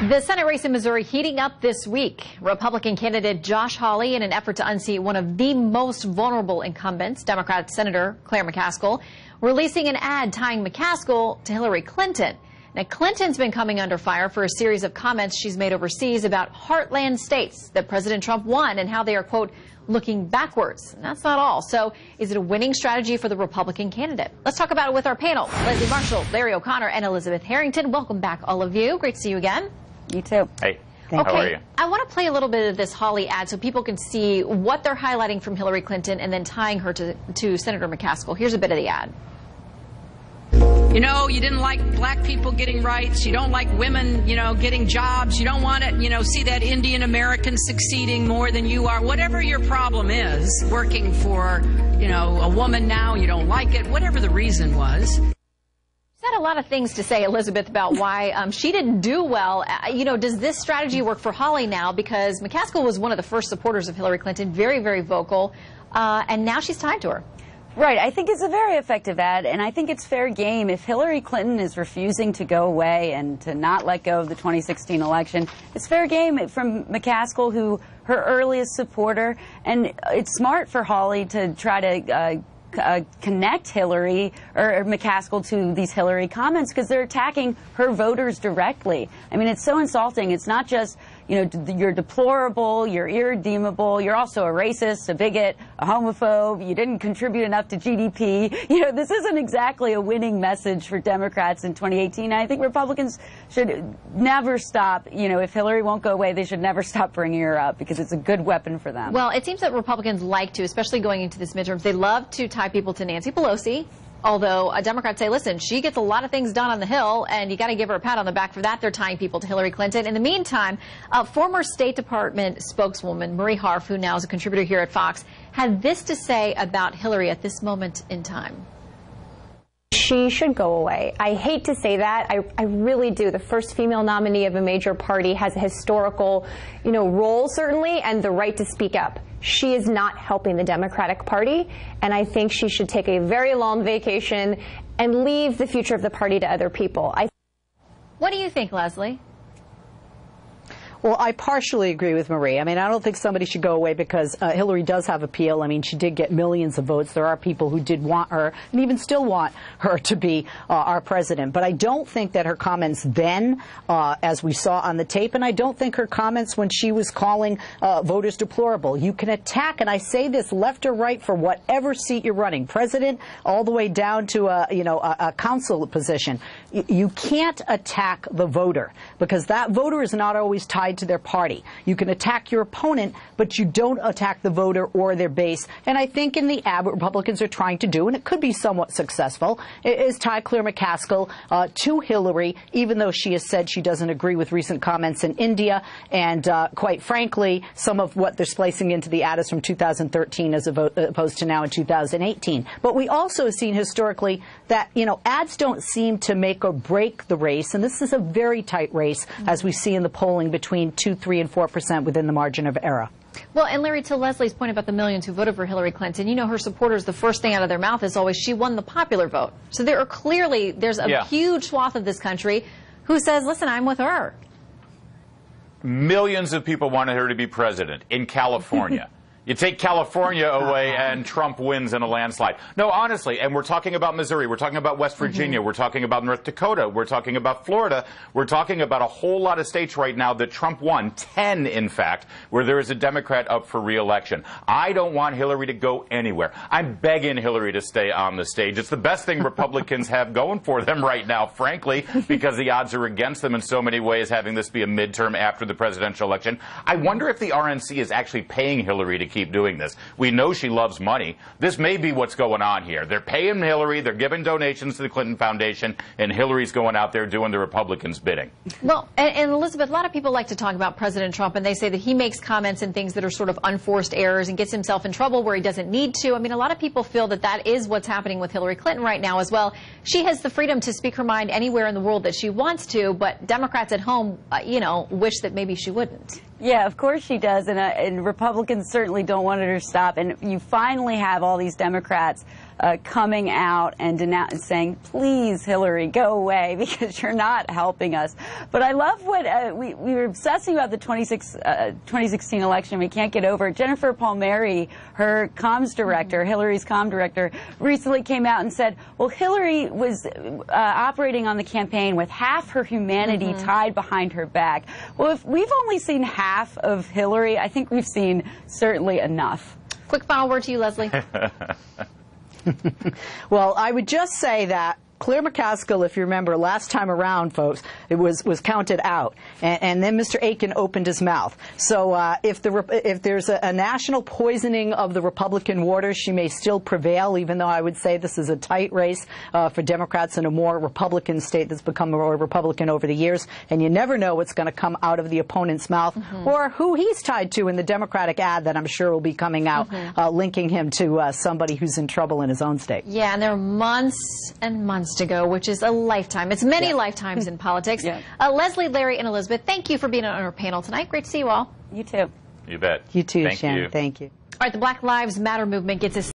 The Senate race in Missouri heating up this week. Republican candidate Josh Hawley, in an effort to unseat one of the most vulnerable incumbents, Democrat Senator Claire McCaskill, releasing an ad tying McCaskill to Hillary Clinton. Now, Clinton's been coming under fire for a series of comments she's made overseas about heartland states that President Trump won and how they are, quote, looking backwards. And that's not all. So is it a winning strategy for the Republican candidate? Let's talk about it with our panel. Leslie Marshall, Larry O'Connor, and Elizabeth Harrington. Welcome back, all of you. Great to see you again. You too. Hey. Okay, how are you? I want to play a little bit of this Hawley ad so people can see what they're highlighting from Hillary Clinton and then tying her to Senator McCaskill. Here's a bit of the ad. You know, you didn't like black people getting rights. You don't like women, getting jobs. You don't want to, see that Indian American succeeding more than you are. Whatever your problem is, working for, a woman now, you don't like it, whatever the reason was. She's had a lot of things to say, Elizabeth, about why she didn't do well. Does this strategy work for Hawley now? Because McCaskill was one of the first supporters of Hillary Clinton, very, very vocal, and now she's tied to her. Right. I think it's a very effective ad, and I think it's fair game. If Hillary Clinton is refusing to go away and to not let go of the 2016 election, it's fair game from McCaskill, who her earliest supporter, and it's smart for Hawley to try to connect Hillary or McCaskill to these Hillary comments because they're attacking her voters directly. I mean, it's so insulting. It's not just, you're deplorable, you're irredeemable, you're also a racist, a bigot, a homophobe, you didn't contribute enough to GDP. This isn't exactly a winning message for Democrats in 2018. I think Republicans should never stop, if Hillary won't go away, they should never stop bringing her up because it's a good weapon for them. Well, it seems that Republicans like to, especially going into this midterms, they love to tie people to Nancy Pelosi. Although Democrats say, listen, she gets a lot of things done on the Hill, and you got to give her a pat on the back for that. They're tying people to Hillary Clinton. In the meantime, former State Department spokeswoman Marie Harf, who now is a contributor here at Fox, had this to say about Hillary at this moment in time. She should go away. I hate to say that. I really do. The first female nominee of a major party has a historical, role, certainly, and the right to speak up. She is not helping the Democratic Party, and I think she should take a very long vacation and leave the future of the party to other people. What do you think, Leslie? Well, I partially agree with Marie. I mean, I don't think somebody should go away because Hillary does have appeal. I mean, she did get millions of votes. There are people who did want her and even still want her to be our president. But I don't think that her comments then, as we saw on the tape, and I don't think her comments when she was calling voters deplorable. You can attack, and I say this left or right for whatever seat you're running, president all the way down to a council position. You can't attack the voter because that voter is not always tied to their party. You can attack your opponent, but you don't attack the voter or their base. And I think in the ad, what Republicans are trying to do, and it could be somewhat successful, is tie Claire McCaskill to Hillary, even though she has said she doesn't agree with recent comments in India. And quite frankly, some of what they're splicing into the ad is from 2013 as opposed to now in 2018. But we also have seen historically that, ads don't seem to make or break the race. And this is a very tight race, as we see in the polling between 2%, 3%, and 4% within the margin of error. Well, and Larry, to Leslie's point about the millions who voted for Hillary Clinton, her supporters, the first thing out of their mouth is always she won the popular vote. So there's a huge swath of this country who says, listen, I'm with her. Millions of people wanted her to be president in California. You take California away and Trump wins in a landslide. No, honestly, and we're talking about Missouri, we're talking about West Virginia, we're talking about North Dakota, we're talking about Florida, we're talking about a whole lot of states right now that Trump won, 10 in fact, where there is a Democrat up for re-election. I don't want Hillary to go anywhere. I'm begging Hillary to stay on the stage. It's the best thing Republicans have going for them right now, frankly, because the odds are against them in so many ways, having this be a midterm after the presidential election. I wonder if the RNC is actually paying Hillary to keep doing this. We know she loves money. This may be what's going on here. They're paying Hillary, they're giving donations to the Clinton Foundation, and Hillary's going out there doing the Republicans' bidding. Well, and Elizabeth, a lot of people like to talk about President Trump, and they say that he makes comments and things that are sort of unforced errors and gets himself in trouble where he doesn't need to. I mean, a lot of people feel that that is what's happening with Hillary Clinton right now as well. She has the freedom to speak her mind anywhere in the world that she wants to, but Democrats at home, wish that maybe she wouldn't. Yeah, of course she does, and Republicans certainly don't want her to stop. And you finally have all these Democrats coming out and saying, please, Hillary, go away because you're not helping us. But I love what we were obsessing about the 2016 election. We can't get over it. Jennifer Palmieri, her comms director, Hillary's comm director, recently came out and said, well, Hillary was operating on the campaign with half her humanity tied behind her back. Well, if we've only seen half of Hillary, I think we've seen certainly enough. Quick final word to you, Leslie. Well, I would just say that Claire McCaskill, if you remember, last time around, folks, it was counted out, and then Mr. Aiken opened his mouth. So if there's a national poisoning of the Republican waters, she may still prevail, even though I would say this is a tight race for Democrats in a more Republican state that's become more Republican over the years, and you never know what's going to come out of the opponent's mouth or who he's tied to in the Democratic ad that I'm sure will be coming out, linking him to somebody who's in trouble in his own state. Yeah, and there are months and months to go, which is a lifetime. It's many lifetimes in politics. Leslie, Larry, and Elizabeth, thank you for being on our panel tonight. Great to see you all. You too. You bet. You too, Thank Shannon. you. Thank you. All right, the Black Lives Matter movement gets its